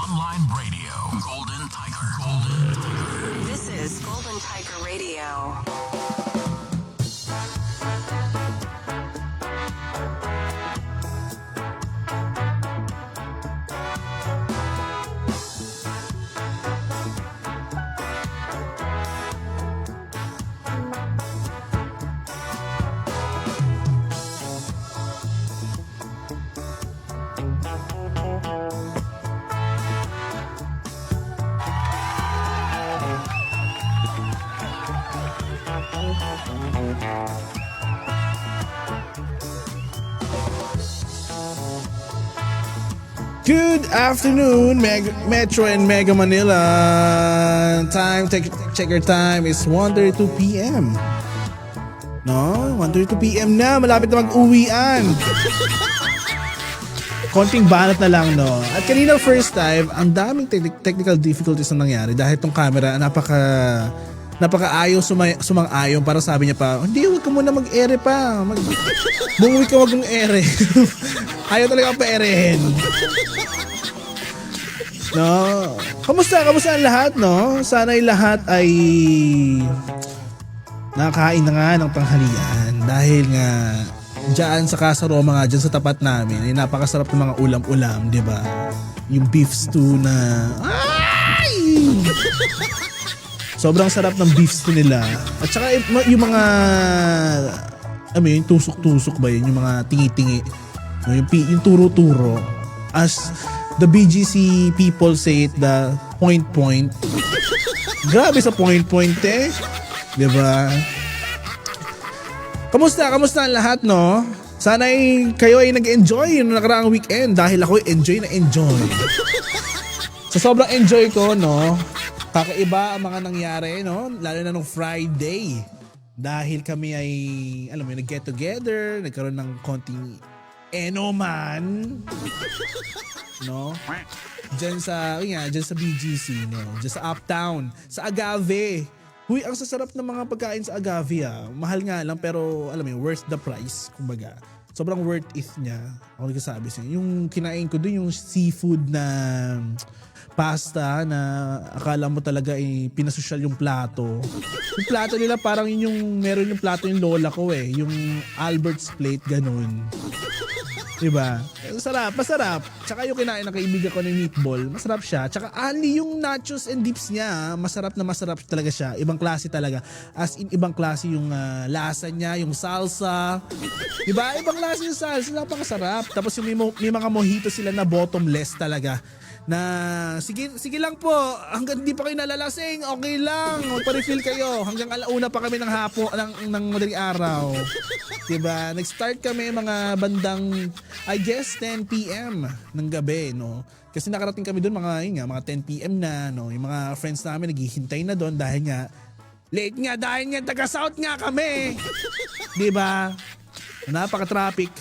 Online radio. Golden Tiger. Golden Tiger. This is Golden Tiger Radio. Good afternoon, Metro and Mega Manila. Check your time. It's 1:32 p.m. No? 1:32 p.m. na. Malapit na mag-uwian. Konting banat na lang, no? At kanina first time, ang daming technical difficulties na nangyari dahil tong camera napaka-ayaw sumang-ayon. Para sabi niya pa, hindi, huwag ka muna mag-ere pa. Bumuwi ka, wag mong ere. Ayaw talaga pa-erehin. No. Kamusta ang lahat, no? Sana'y lahat ay nakakain na nga ng tanghalian dahil nga diyan sa Casa Roma nga, diyan sa tapat namin, ay napakasarap ng mga ulam-ulam, di ba? Yung beef stew na ay! Sobrang sarap ng beef stew nila. At saka yung mga yung tusok-tusok ba yun? Yung mga tingi-tingi. Yung turo-turo. As the BGC people say it, the point. Grabe sa point eh. Diba? Kamusta ang lahat, no? Sana kayo ay nag-enjoy yung nakaraang weekend dahil ako enjoy. Sa sobrang enjoy ko, no? Kakaiba ang mga nangyari, no? Lalo na nung Friday. Dahil kami ay, nag-get together, nagkaroon ng konting enoman, no? Diyan sa BGC, no? Diyan sa Uptown, sa Agave. Huy, ang sasarap ng mga pagkain sa Agave, ah. Mahal nga lang pero worth the price, kumbaga. Sobrang worth it niya. Ako nagsasabi sa inyo. Yung kinain ko doon, yung seafood na pasta na akala mo talaga pinasosyal yung plato. Yung plato nila parang meron yung plato yung lola ko yung Albert's plate, ganun. Diba? Masarap. Tsaka yung kinain ng kaibigan ko ng meatball, masarap siya. Tsaka yung nachos and dips niya, masarap talaga siya. Ibang klase talaga. As in, ibang klase yung lasa niya, yung salsa. Diba? Ibang klase yung salsa, napakasarap. Tapos yung may mga mojito sila na bottomless talaga. Na sige lang po, hanggang hindi pa kayo nalalasing, okay lang, magpa-refill kayo hanggang alauna pa kami ng hapon ng madaling araw. Diba? Nag-start kami mga bandang I guess 10 PM ng gabi, no. Kasi nakarating kami doon mga 10 PM na, no. Yung mga friends namin naghihintay na doon dahil nga late nga dahil nga taga South nga kami. Diba? Napaka-traffic.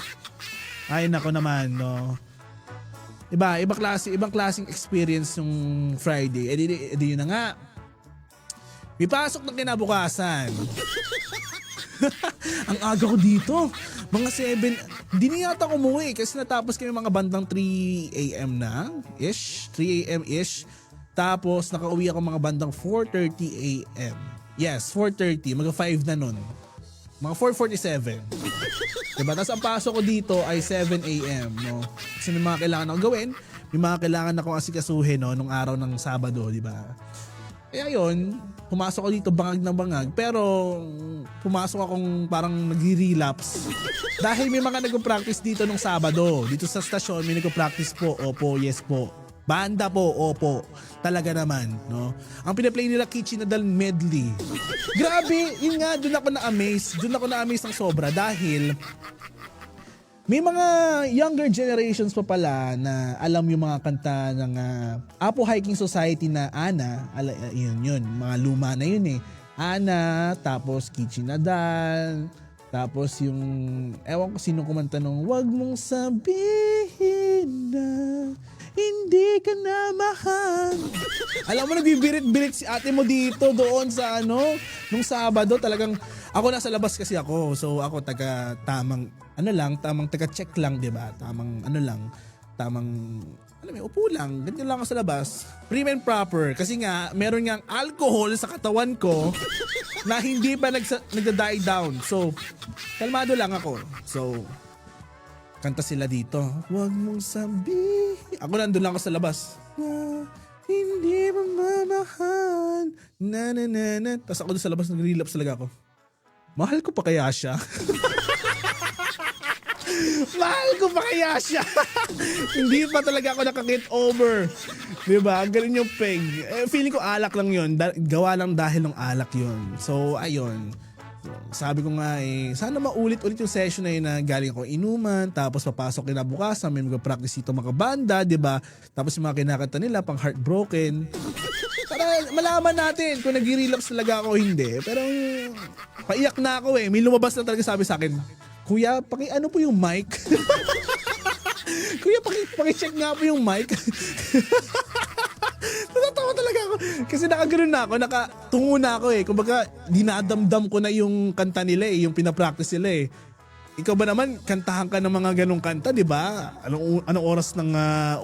Ay nako naman, no. Ibang klaseng experience yung Friday. Edi yun na nga. May pasok na kinabukasan. Ang aga ko dito. Mga 7. Hindi na yata umuwi kasi natapos kami mga bandang 3 AM na. 3 AM ish. Tapos nakauwi ako mga bandang 4:30 AM. Yes, 4:30. Mga 5 na nun. Mga 4:47. Diba? Tapos ang pasok ko dito ay 7 AM, no? Kasi may mga kailangan akong gawin, may mga kailangan akong asikasuhin, no, nung araw ng Sabado, diba? Kaya yun, pumasok ko dito bangag ng bangag, pero pumasok akong parang nag-relapse. Dahil may mga nag-practice dito nung Sabado. Dito sa stasyon, may nag-practice po. Opo, yes po. Banda po, opo. Talaga naman, no? Ang pinaplay nila Kitchenadal medley. Grabe, yun nga, doon ako na-amaze ng sobra dahil may mga younger generations pa pala na alam yung mga kanta ng Apo Hiking Society na Ana, yun, mga luma na yun Ana, tapos Kitchenadal, tapos yung, ewan ko sino kumanta nung, wag mong sabihin na hindi ka na mahal. Alam mo, nagbibirit-birit si ate mo dito doon sa nung Sabado. Talagang, ako nasa labas kasi ako. So ako tamang taga-check lang, 'di ba? Tamang alam mo, upo lang, ganyan lang ako sa labas. Prim and proper. Kasi nga, meron nga alcohol sa katawan ko na hindi pa nagda-die down. So, kalmado lang ako. So, kanta sila dito. Huwag mong sabihin. Ako nandun lang ako sa labas. Na, hindi mo mamahal. Na na na na. Tapos ako doon sa labas nag-relapse talaga ako. Mahal ko pa kaya siya? Mahal ko pa kaya siya? Hindi pa talaga ako nakakit over. Diba? Ganun yung peg. Feeling ko alak lang yun. Gawa lang dahil ng alak yun. So, ayun. Sabi ko nga sana maulit-ulit yung session na yun na galing ako inuman, tapos papasok kinabukasan, may mag-practice ito mga banda, diba? Tapos yung mga kinakanta nila, pang heartbroken. Para malaman natin kung nag-relapse talaga ako o hindi. Pero paiyak na ako May lumabas na talaga sabi sa akin, Kuya, ano po yung mic? Kuya, paki-check nga po yung mic. Natatawa talaga ako. Kasi nakaganoon na ako, nakatungo na ako Kumbaga, dinadamdam ko na yung kanta nila yung pinapractice nila Ikaw ba naman, kantahan ka ng mga ganong kanta, di ba? Anong oras ng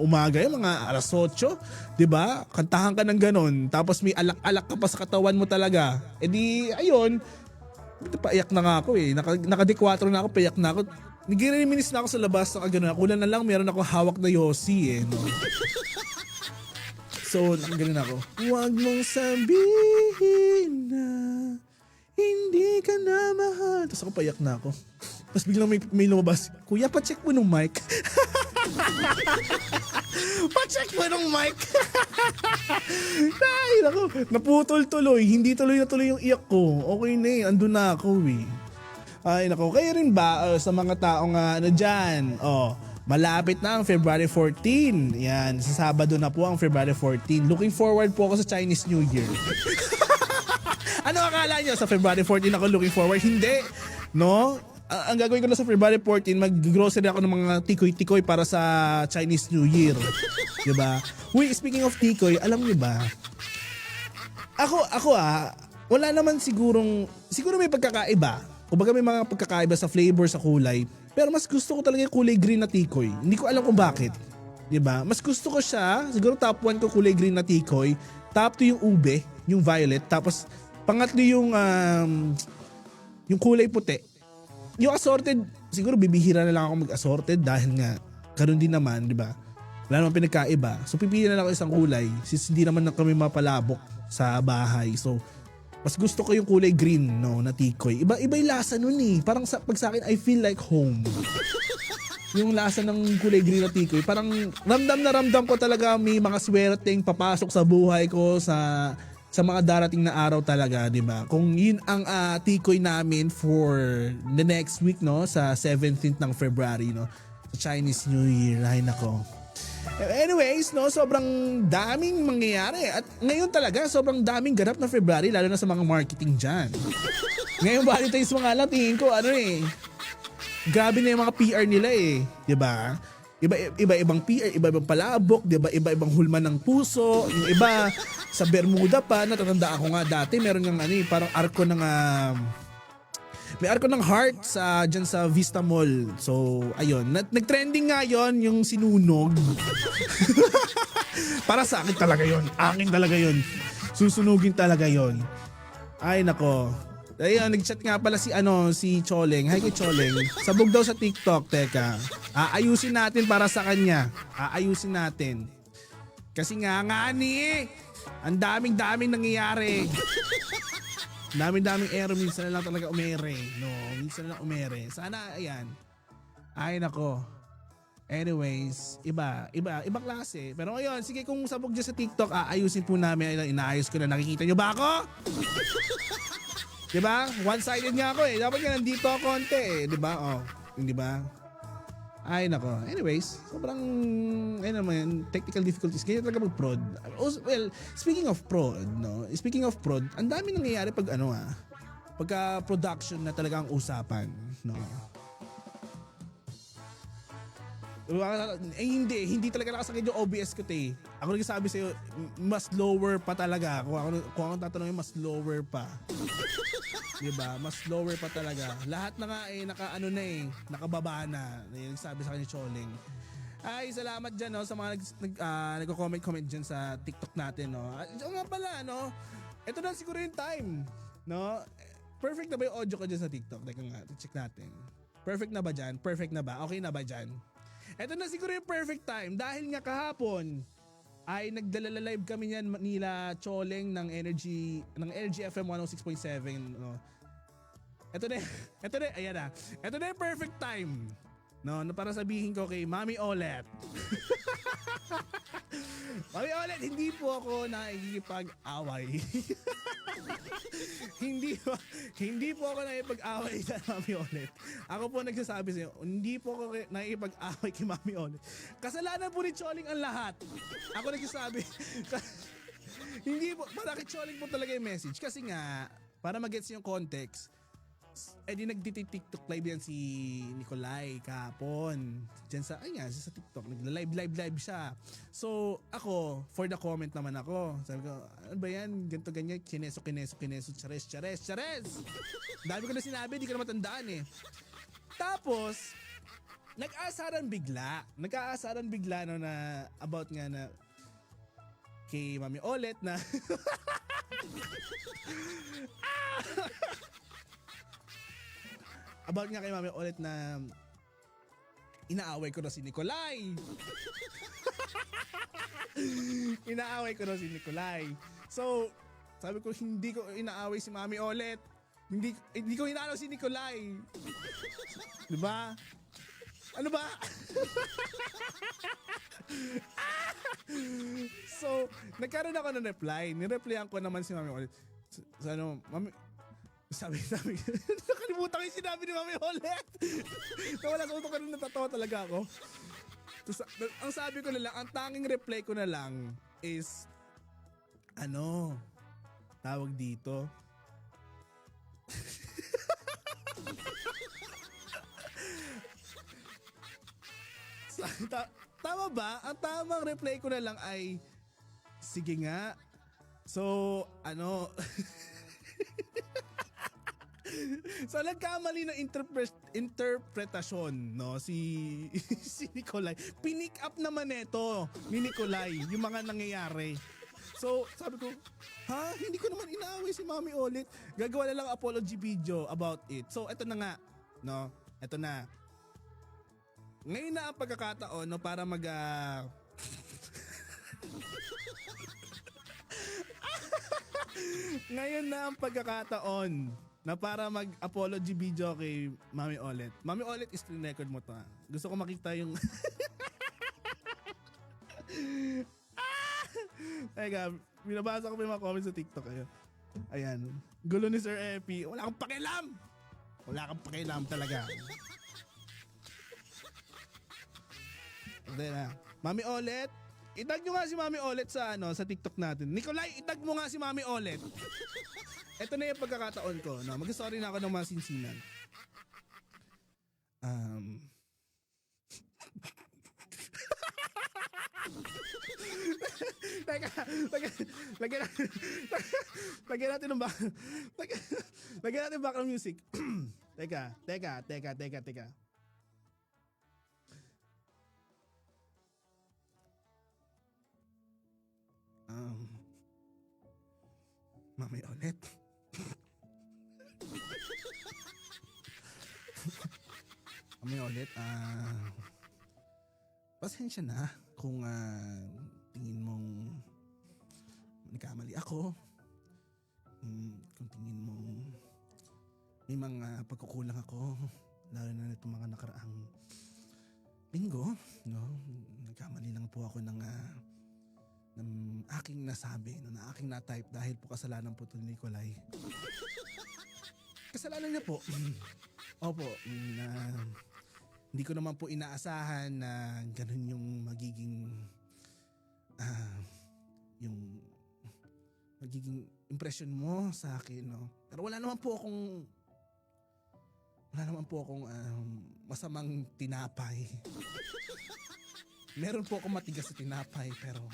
umaga yun? Mga alas 8, di ba? Kantahan ka ng ganon. Tapos may alak-alak ka pa sa katawan mo talaga. Ayun, paiyak na nga ako Naka-D4 na ako, paiyak na ako. Nag-reminis na ako sa labas, nakaganoon. Kulang na lang, meron ako hawak na Yossi no? So, nakaganon ako. Huwag mong sabihin na hindi ka na mahal. Tapos ako paiyak na ako. Tapos biglang may lumabas, Kuya, pa-check mo nung mic. Pa-check mo nung mic. Ay, naku, naputol tuloy. Hindi tuloy na tuloy yung iyak ko. Okay na andun na ako Ay, naku, kayo rin ba sa mga taong dyan? Malapit na ang February 14. Yan, sa Sabado na po ang February 14. Looking forward po ako sa Chinese New Year. Ano akala nyo? Sa February 14 ako looking forward? Hindi. No? Ang gagawin ko na sa February 14, mag-grocery ako ng mga tikoy-tikoy para sa Chinese New Year. Diba? Uy, speaking of tikoy, alam nyo ba? Ako wala naman siguro may pagkakaiba. Kumbaga may mga pagkakaiba sa flavor, sa kulay. Pero mas gusto ko talaga yung kulay green na tikoy. Hindi ko alam kung bakit. Diba? Mas gusto ko siya, siguro top 1 ko kulay green na tikoy. Top 2 yung ube, yung violet. Tapos pangatlo yung kulay puti. Yung assorted, siguro bibihira na lang ako mag-assorted dahil nga karon din naman, di ba? Wala naman pinagkaiba. So pipili na lang ako isang kulay since hindi naman kami mapalabok sa bahay. So mas gusto ko yung kulay green na tikoy. Iba yung lasa nun Parang pag sa akin, I feel like home. Yung lasa ng kulay green na tikoy, parang ramdam ko talaga may mga swerteng papasok sa buhay ko sa mga darating na araw talaga, di ba? Kung yun ang tikoy namin for the next week, sa 17th ng February, sa Chinese New Year. Ay nako. Anyways, sobrang daming mangyayari. At ngayon talaga, sobrang daming ganap na February, lalo na sa mga marketing dyan. Ngayon, Valentine's mga lang, tingin ko, grabe na yung mga PR nila diba? Iba-ibang PR, iba-ibang palabok, diba? Iba-ibang hulman ng puso, yung iba sa Bermuda pa, natatanda ako nga dati, meron ng parang arko ng may arko ng heart dyan sa Vista Mall. So, ayun. Nag-trending nga yon yung sinunog. Para sa akin talaga yon. Akin talaga yon. Susunugin talaga yon. Ay, nako. Ayun, nag-chat nga pala si Choleng. Hi kay Choleng. Sabog daw sa TikTok. Teka. Aayusin natin para sa kanya. Aayusin natin. Kasi nga ang daming nangyayari. Daming error, minsan na lang talaga umere. Minsan na lang umere. Sana, ayan. Ay, nako. Anyways, iba klase. Pero ayun, sige kung sabog dyan sa TikTok, ayusin po namin. Inaayos ko na. Nakikita nyo ba ako? Diba? One-sided nga ako Dapat nga nandito ako konti Diba? Diba? Ay, nako. Anyways, sobrang, technical difficulties. Kaya talaga mag-prod. Well, speaking of prod, ang dami nangyayari pag pagka production na talaga ang usapan, Hindi talaga nakasakit yung OBS ko, Ako nagsasabi sa'yo, mas lower pa talaga. Kung ako tatanungin, mas lower pa. Diba? Mas lower pa talaga. Lahat na nga nakababa na. Yung sabi sa kanya Choleng. Ay, salamat dyan, no, sa mga nagko-comment dyan sa TikTok natin, no. At nga pala, no, ito na siguro yung time, no. Perfect na ba yung audio ko dyan sa TikTok? Teka nga, check natin. Perfect na ba dyan? Perfect na ba? Okay na ba dyan? Ito na siguro yung perfect time dahil nga kahapon ay nagdala live kami niyan nila Choleng ng Energy FM 106.7, no. Ito na, ayan na. Ito na yung perfect time, no, para sabihin ko kay Mami Olet. Mami Olet, hindi po ako nakikipag-away. hindi po ako nakikipag-away sa Mami Olet. Ako po nagsasabi sa iyo, hindi po ako nakikipag-away kay Mami Olet. Kasalanan po ni Choling ang lahat. Ako nagsasabi. Hindi po, bakit Choling po talaga yung message? Kasi nga, para mag-gets yung context, di nagti-TikTok live yan si Nicolay kahapon. Diyan sa TikTok, nagla-live siya. So, ako, for the comment naman ako. Sabi ko, ano ba yan? Ganto ganyan, kineso, chares. Dami ko na sinabi, di ko na matandaan eh. Tapos, nag-aasaran bigla no, na about nga na kay Mami Olet na about nga kay Mami Olet na inaaway ko na si Nicolay. So, sabi ko hindi ko inaaway si Mami Olet. Hindi ko inaaway si Nicolay. 'Di ba? Ano ba? So, nagkaroon ako ng reply. Nireplyan ko naman si Mami Olet. Mami, sabi, nakalimutan ko yung sinabi ni Mami Olet. Nawala sa utok ko rin, natatawa talaga ako. So, ang sabi ko na lang, ang tanging reply ko na lang is, tawag dito. Tama ba? Ang tamang reply ko na lang ay, sige nga. So, so nagkamali ng interpretasyon, no, si Nicolay. Pinick up naman ito ni Nicolay yung mga nangyayari. So sabi ko, hindi ko naman inaaway si Mami Olet. Gagawa na lang apology video about it. So eto na nga, no, eto na. Ngayon na ang pagkakataon, no, para ngayon na ang pagkakataon na para mag-apology video kay Mami Olet. Mami Olet, screen record mo to. Gusto ko makita yung Teka, binabasa ko pa yung mga comments sa TikTok. Ayan. Gulo ni Sir Epi. Wala kang pakialam talaga. Then, Mami Olet, itag nyo nga si Mami Olet sa TikTok natin. Nicolay, itag mo nga si Mami Olet. Ito na yung pagkakataon ko. No? Mag-sorry na ako ng mga sinsinan. Teka, lagyan natin ng background music. Teka. Mami Olet. Mami Olet, pasensya na kung tingin mong nagkamali ako. Kung tingin mong may mga pagkukulang ako, lalo na itong mga nakaraang linggo, no? Nagkamali lang po ako ng aking nasabi, na aking na-type dahil po kasalanan po ito ni Nicolay. Kasalanan niya po. Opo, hindi ko naman po inaasahan na ganun yung magiging yung magiging impression mo sa akin, no? Pero wala naman po akong masamang tinapay. Meron po akong matigas sa tinapay pero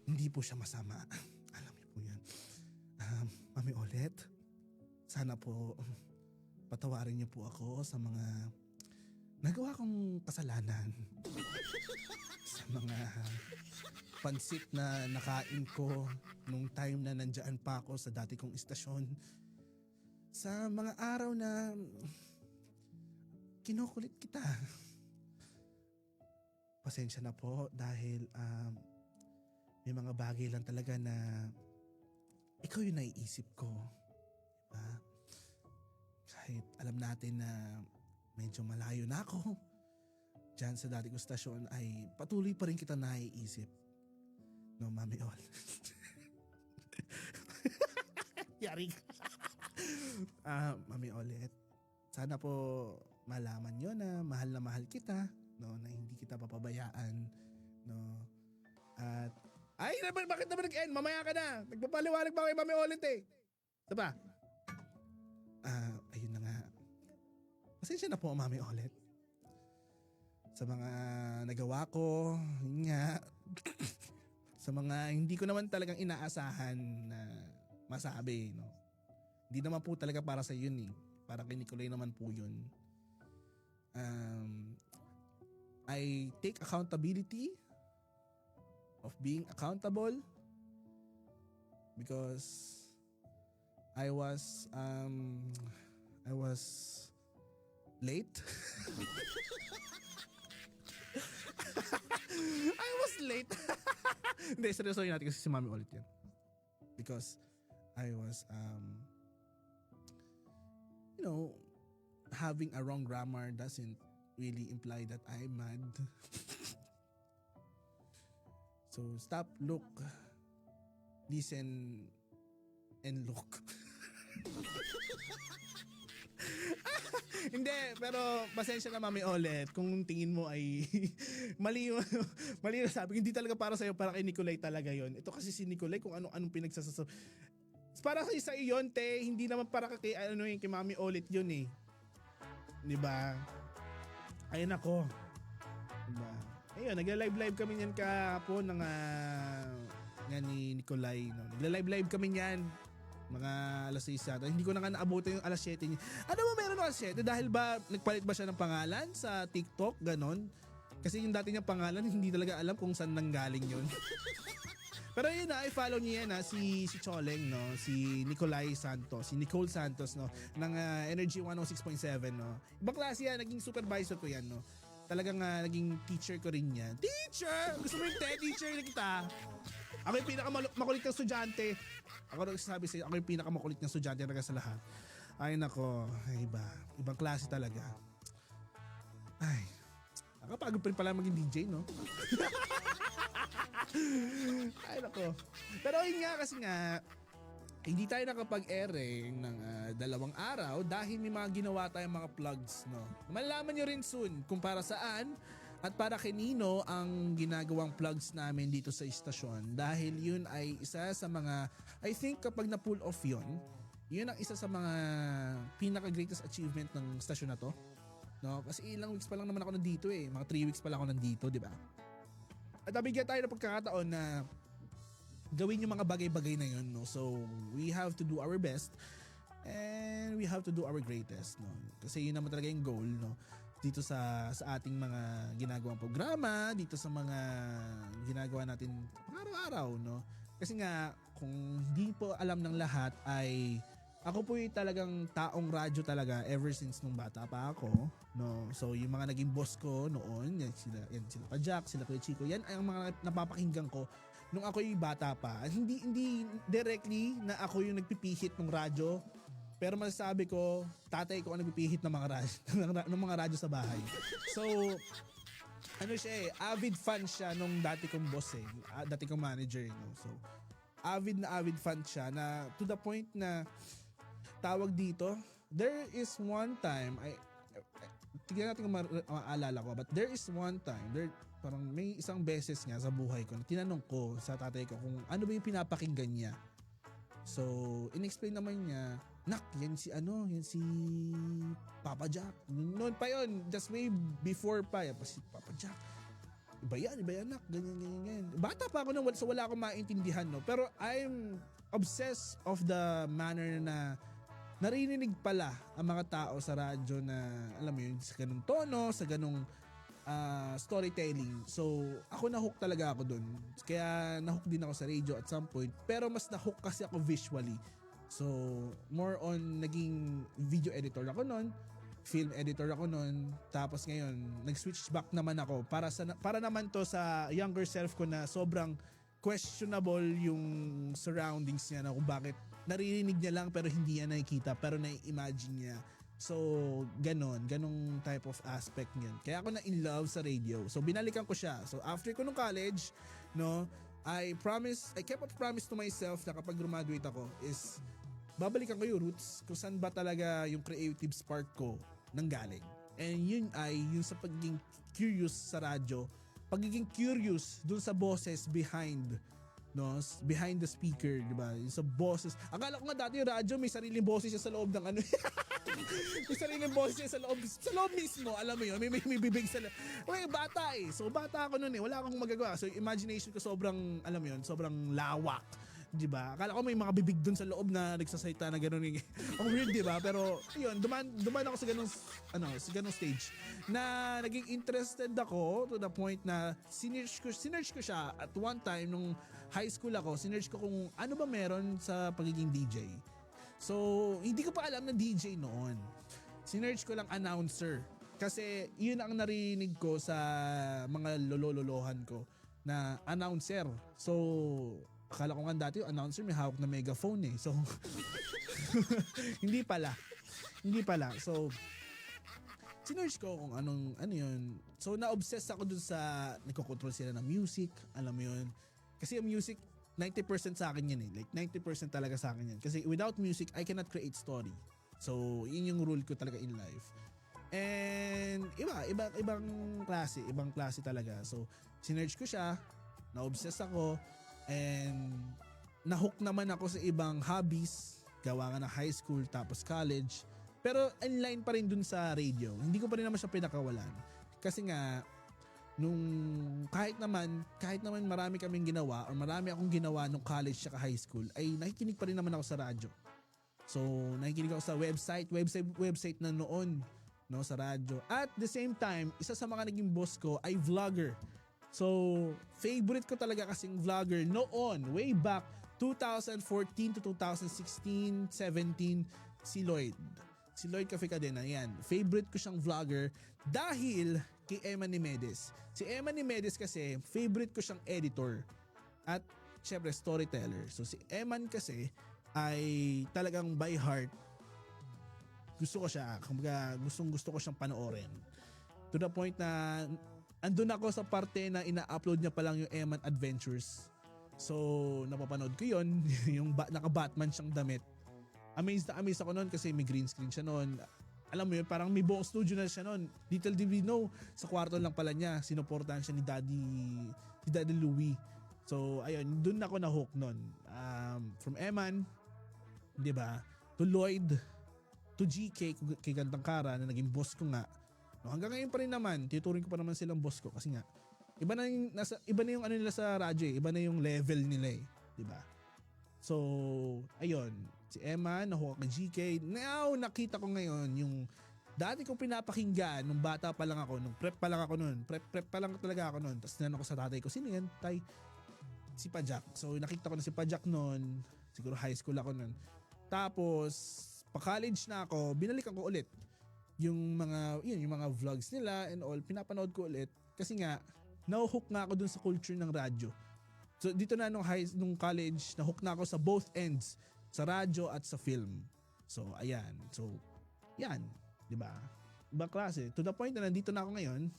hindi po siya masama. Alam niyo po yan. Mami Olet, sana po patawarin niyo po ako sa mga nagawa kong kasalanan sa mga pansit na nakain ko nung time na nandyan pa ako sa dati kong istasyon. Sa mga araw na kinukulit kita. Pasensya na po dahil may mga bagay lang talaga na ikaw yung naiisip ko. Diba? Kahit alam natin na medyo malayo na ako dyan sa dati kong stasyon ay patuloy pa rin kita naiisip. No, Mami Ol. Yari ka. Mami Olet, sana po malaman nyo na mahal kita, no, na hindi kita papabayaan, no. At ay, bakit naman nag-end? Mamaya ka na. Nagpapaliwanag pa kay Mami Olet eh. Diba? Ayun na nga. Pasensya na po, Mami Olet. Sa mga nagawa ko, yun nga. Sa mga hindi ko naman talagang inaasahan na masabi, no. Hindi naman po talaga para sa yun eh. Para kay Nicolay naman po yun. I take accountability of being accountable because I was late. I was late. Hindi, seryosohin natin kasi si Mami ulit yan. Because I was, having a wrong grammar doesn't really imply that I'm mad. So stop, look, listen, and look. Hindi, pero pasensya na Mami Olet kung tingin mo ay mali yung sabi. Hindi talaga para sa'yo, para kay Nicolay talaga yon. Ito kasi si Nicolay kung anong pinagsasasabi. Para sa iyon, te, hindi naman para kay kay Mami Olet yun eh. 'Di ba? Ayun ako. 'Di ba? Ayun, nagla-live kami niyan kahapon ng nga ni Nicolay, no. Nagla-live kami niyan mga alas 6 ata. Hindi ko na nga naabutan yung alas 7 niya. Ano ba meron ng alas 7? Dahil ba nagpalit ba siya ng pangalan sa TikTok? Ganon. Kasi yung dati niyang pangalan, hindi talaga alam kung saan nanggaling yun. Pero yun na, i-follow niya yan si Choleng, no? Si Nicole Santos, no? Ng Energy 106.7, no? Ibang klase yan, naging supervisor ko yan, no? Talagang naging teacher ko rin yan. Teacher! Gusto mo yung teacher na kita? Ako yung pinakamakulit ng estudyante. Ako nagsasabi sa'yo, ako yung pinakamakulit ng estudyante talaga sa lahat. Ay nako, ay iba. Ibang klase talaga. Ay, nakapagod pa rin pala maging DJ, no? Ay nako. Pero yun nga kasi nga, hindi tayo nakapag-air ng 2 araw dahil may mga ginawa tayong mga plugs, no? Malalaman nyo rin soon kung para saan at para kanino ang ginagawang plugs namin dito sa istasyon dahil yun ay isa sa mga, I think kapag na-pull off yun ang isa sa mga pinaka-greatest achievement ng istasyon na to, no? Kasi ilang weeks pa lang naman ako nandito eh, mga 3 weeks pa lang ako nandito, di ba? At nabigyan tayo ng pagkakataon na gawin yung mga bagay-bagay na yun, no? So we have to do our best and we have to do our greatest, no? Kasi yun naman talaga yung goal, no? Dito sa ating mga ginagawang programa, dito sa mga ginagawa natin araw-araw, no? Kasi nga kung hindi po alam ng lahat ay ako po yung talagang taong radyo talaga ever since nung bata pa ako, no? So yung mga naging boss ko noon, yan sila pa Jack, sila Kuya Chico, yan ay ang mga napapakinggan ko nung ako yung bata pa. Hindi directly na ako yung nagpipihit ng radyo, pero masasabi ko, tatay ko ang nagpipihit ng mga radyo, ng mga radyo sa bahay. So ano siya avid fan siya nung dati kong boss dati kong manager, no? So avid fan siya na to the point na tawag dito, there is one time, tignan natin kung maalala ko, but there is one time, parang may isang beses nga sa buhay ko na tinanong ko sa tatay ko kung ano ba yung pinapakinggan niya. So, in-explain naman niya, nak, yan si Papa Jack. Noon pa yon, just way before pa, si Papa Jack. Iba yan, nak, ganyan. Bata pa ako nung so wala akong maintindihan, no? Pero I'm obsessed of the manner na narinig pala ang mga tao sa radyo na alam mo yun, sa ganung tono, sa ganung storytelling. So ako na-hook talaga ako dun. Kaya na-hook din ako sa radio at some point. Pero mas na-hook kasi ako visually. So more on naging video editor ako nun, film editor ako nun. Tapos ngayon nag-switch back naman ako para naman to sa younger self ko na sobrang questionable yung surroundings niya na kung bakit naririnig niya lang pero hindi niya nakikita pero nai-imagine niya. So, ganong type of aspect niyan. Kaya ako na in love sa radio. So, binalikan ko siya. So, after ko nung college, no, I kept a promise to myself na kapag graduate ako is babalikan ko yung roots kung saan ba talaga yung creative spark ko nanggaling. And yun ay yung sa pagiging curious sa radyo, pagiging curious dun sa boses behind the speaker, di ba? Yung sa boses. Akala ko nga dati yung radyo may sariling boses siya sa loob ng ano. May sariling boses siya sa loob mismo, alam mo yun, may bibig sa loob. Okay, bata eh. So bata ako noon eh, wala akong magagawa. So imagination ko sobrang, alam mo yun, sobrang lawak. Di ba? Akala ko may mga bibig dun sa loob na nagsasalita na gano'n. Ang weird, di ba? Pero yun, duman ako sa ganung stage na naging interested ako to the point na sinearch ko siya at one time nung high school ako, sinearch ko kung ano ba meron sa pagiging DJ. So, hindi ko pa alam na DJ noon. Sinearch ko lang announcer. Kasi yun ang narinig ko sa mga lololohan ko na announcer. So, akala ko nga dati yung announcer may hawak na megaphone eh. So, hindi pala. So, sinearch ko kung ano yun. So, na-obsess ako dun sa nagkocontrol sila ng music. Alam mo yun. Kasi yung music, 90% sa akin yan eh. Like 90% talaga sa akin yan. Kasi without music, I cannot create story. So, yun yung rule ko talaga in life. And ibang klase talaga. So, sinearch ko siya, na-obsess ako, and na-hook naman ako sa ibang hobbies, gawa nga ng high school tapos college. Pero inline pa rin dun sa radio. Hindi ko pa rin naman siya pinakawalan. Kasi nga, kahit naman marami kaming ginawa or marami akong ginawa nung college at high school, ay nakikinig pa rin naman ako sa radyo. So, nakikinig ako sa website na noon, no, sa radyo. At the same time, isa sa mga naging boss ko ay vlogger. So, favorite ko talaga kasing vlogger noon, way back 2014 to 2016, 17, si Lloyd. Si Lloyd Cafe Cadena, yan. Favorite ko siyang vlogger dahil kay Emma Nimedes. Si Emma Nimedes kasi, favorite ko siyang editor at syempre storyteller. So si Eman kasi ay talagang by heart gusto ko siya. Kumbaga gusto ko siyang panoorin. To the point na andun ako sa parte na ina-upload niya pa lang yung Eman Adventures. So napapanood ko yun. Yung naka-Batman siyang damit. Amazed ako noon kasi may green screen siya noon. Alam mo yun, parang may buong studio na siya noon. Little did we know, sa kwarto lang pala niya, sinuportahan siya ni Daddy Louie. So ayun, dun ako na-hook noon. From Eman, di ba, to Lloyd, to GK, kay Gandang Kara na naging boss ko nga. No, hanggang ngayon pa rin naman, tituring ko pa naman silang boss ko kasi nga, iba na yung ano nila sa radyo eh, iba na yung level nila eh, di ba? So, ayun, si Emma, nahook kay GK. Now, nakita ko ngayon yung dati kong pinapakinggan nung bata pa lang ako, nung prep pa lang talaga ako noon. Tapos nanong ko sa tatay ko, sino yan? Tay, si Pajak. So, nakita ko na si Pajak noon. Siguro high school ako noon. Tapos, pa-college na ako, binalikan ko ulit yung mga vlogs nila and all. Pinapanood ko ulit kasi nga, nahuhook nga ako dun sa culture ng radyo. So dito na nung college, na-hook na ako sa both ends, sa radyo at sa film. So ayan. So yan, 'di ba? Ibang klase. To the point na nandito na ako ngayon.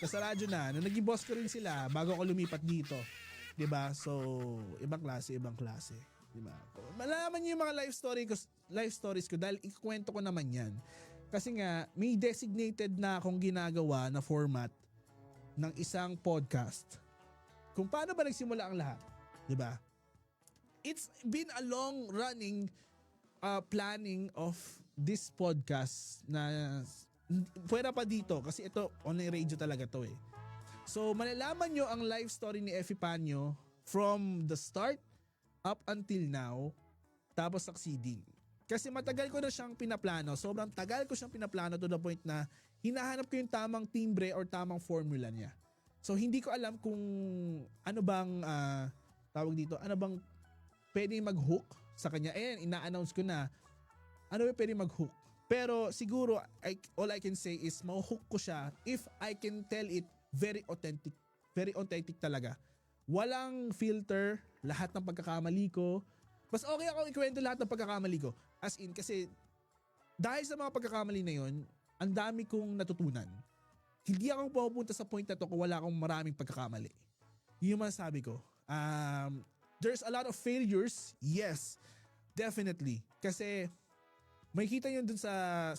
Sa radyo na, naging boss ko rin sila bago ako lumipat dito. 'Di ba? So ibang klase, 'di ba? Malaman niyo yung mga life stories ko dahil ikukwento ko naman 'yan. Kasi nga may designated na akong ginagawa na format ng isang podcast. Kung paano ba nagsimula ang lahat, 'di ba? It's been a long running planning of this podcast na pwera pa dito kasi ito online radio talaga to eh. So malalaman nyo ang life story ni Effie Panyo from the start up until now tapos succeeding. Kasi matagal ko na siyang pinaplano. Sobrang tagal ko siyang pinaplano to the point na hinahanap ko yung tamang timbre or tamang formula niya. So hindi ko alam kung ano bang tawag dito, ano bang pwede mag-hook sa kanya. Ina-announce ko na ano ba pwede mag-hook. Pero siguro all I can say is ma-hook ko siya if I can tell it very authentic. Very authentic talaga. Walang filter, lahat ng pagkakamali ko. Mas okay ako ikwento lahat ng pagkakamali ko. As in, kasi dahil sa mga pagkakamali na yon, ang dami kong natutunan. Hindi ako pupunta sa point na to kung wala akong maraming pagkakamali. Yun yung masasabi ko. There's a lot of failures. Yes, definitely. Kasi may kita yun dun sa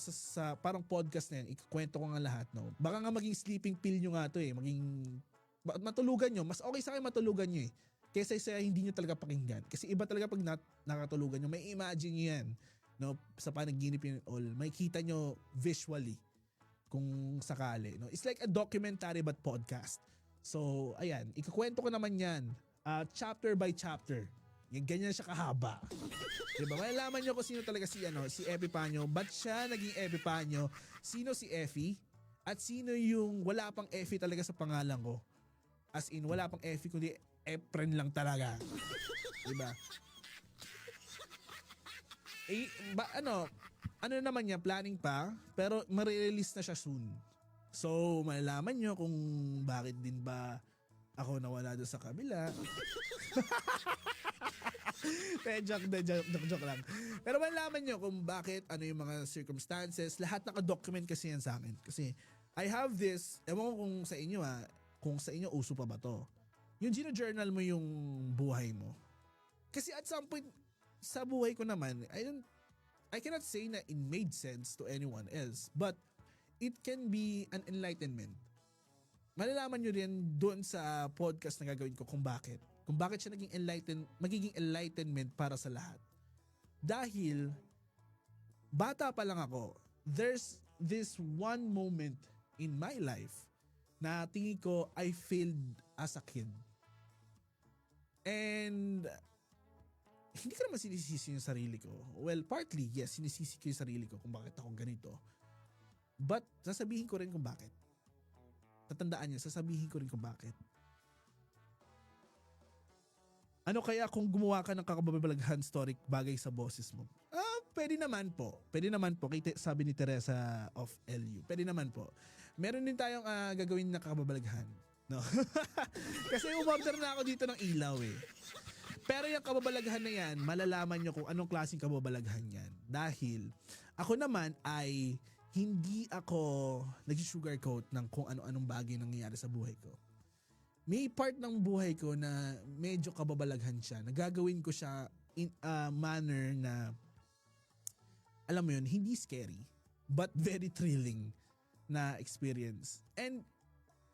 parang podcast na yan. Ikukwento ko nga lahat. No? Baka nga maging sleeping pill nyo nga to eh. Matulugan nyo. Mas okay sa akin matulugan nyo eh. Kesa sa hindi nyo talaga pakinggan. Kasi iba talaga pag nakatulugan nyo. May imagine nyo yan. No? Sa panaginip yun all. May kita nyo visually. Kung sakali. No? It's like a documentary but podcast. So, ayan. Ikukwento ko naman yan. Chapter by chapter. Yan, ganyan siya kahaba. Diba? Malalaman nyo kung sino talaga si Epipanyo. Ba't siya naging Epipanyo? Sino si Effie? At sino yung wala pang Effie talaga sa pangalan ko? As in, wala pang Effie kundi Efren lang talaga. Diba? Ano naman niya, planning pa, pero marirelease na siya soon. So, malalaman nyo kung bakit din ba ako nawala doon sa kabila. Joke lang. Pero malalaman nyo kung bakit, ano yung mga circumstances, lahat naka-document kasi yan sa akin. Kasi, I have this, ewan ko kung sa inyo kung sa inyo uso pa ba to. Yung gino-journal mo yung buhay mo. Kasi at some point, sa buhay ko naman, I cannot say na it made sense to anyone else, but it can be an enlightenment. Malalaman nyo rin doon sa podcast na gagawin ko kung bakit. Kung bakit siya magiging enlightenment para sa lahat. Dahil, bata pa lang ako, there's this one moment in my life na tingin ko I failed as a kid. And hindi ko naman sinisisi yung sarili ko. Well, partly, yes, sinisisi ko yung sarili ko kung bakit ako ganito. But, sasabihin ko rin kung bakit. Tatandaan niya, sasabihin ko rin kung bakit. Ano kaya kung gumawa ka ng kakababalaghan story bagay sa boses mo? Pwede naman po. Pwede naman po. Sabi ni Teresa of LU. Pwede naman po. Meron din tayong gagawin na kakababalaghan. No? Kasi umorder na ako dito ng ilaw eh. Pero yung kababalaghan na yan, malalaman nyo kung anong klaseng kababalaghan yan. Dahil ako naman ay hindi ako nag-sugarcoat ng kung ano-anong bagay nangyayari sa buhay ko. May part ng buhay ko na medyo kababalaghan siya. Nagagawin ko siya in a manner na, alam mo yun, hindi scary, but very thrilling na experience. And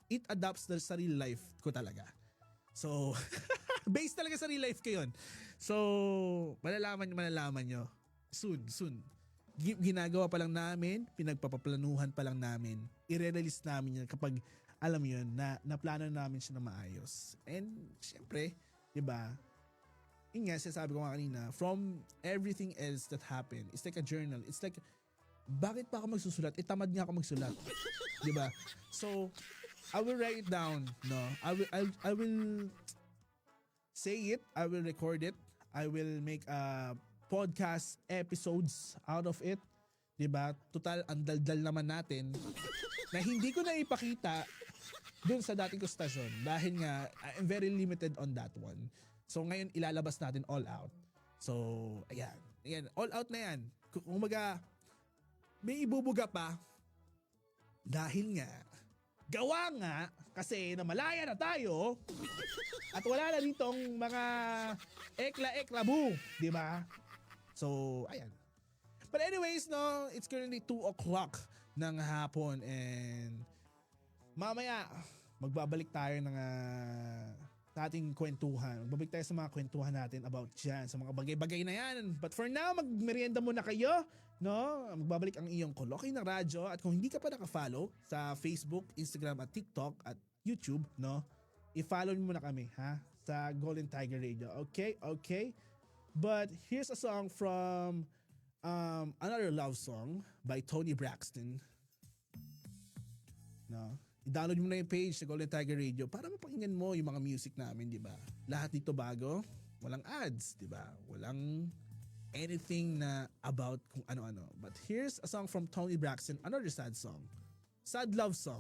it adapts sa real life ko talaga. So, based talaga sa real life ko yun. So, malalaman nyo. Soon. Ginagawa pa lang namin, pinagpapaplanuhan pa lang namin. I-release namin yan kapag, alam mo yun, na plano namin siya na maayos. And, syempre, diba, yun nga, sabi ko nga kanina, from everything else that happened, it's like a journal. It's like, bakit pa ako magsusulat? Tamad nga ako magsulat. Diba? So, I will write it down, no? I will say it, I will record it, I will make podcast episodes out of it. Diba? Total, ang daldal naman natin na hindi ko na ipakita dun sa dating ko stasyon dahil nga I'm very limited on that one. So ngayon ilalabas natin all out. So ayan, all out na yan. Kung may ibubuga pa dahil nga gawa nga kasi na malaya na tayo at wala na ditong mga ekla bu, di ba? So ayan. But anyways, no, it's currently 2 o'clock ng hapon and mamaya magbabalik tayo ng ating kwentuhan. Magbabalik tayo sa mga kwentuhan natin about dyan, sa mga bagay-bagay na yan. But for now, magmerienda muna kayo, no? Magbabalik ang iyong Kolokoy na Radyo at kung hindi ka pa naka-follow sa Facebook, Instagram at TikTok at YouTube, no? I-follow mo muna kami, ha? Sa Golden Tiger Radio. Okay? But here's a song from Another love song by Tony Braxton. No? I-download mo na yung page sa Golden Tiger Radio para mapakinggan mo yung mga music namin, di ba? Lahat dito bago, walang ads, di ba? Walang anything na about kung ano-ano. But here's a song from Tony Braxton, another sad song. Sad love song.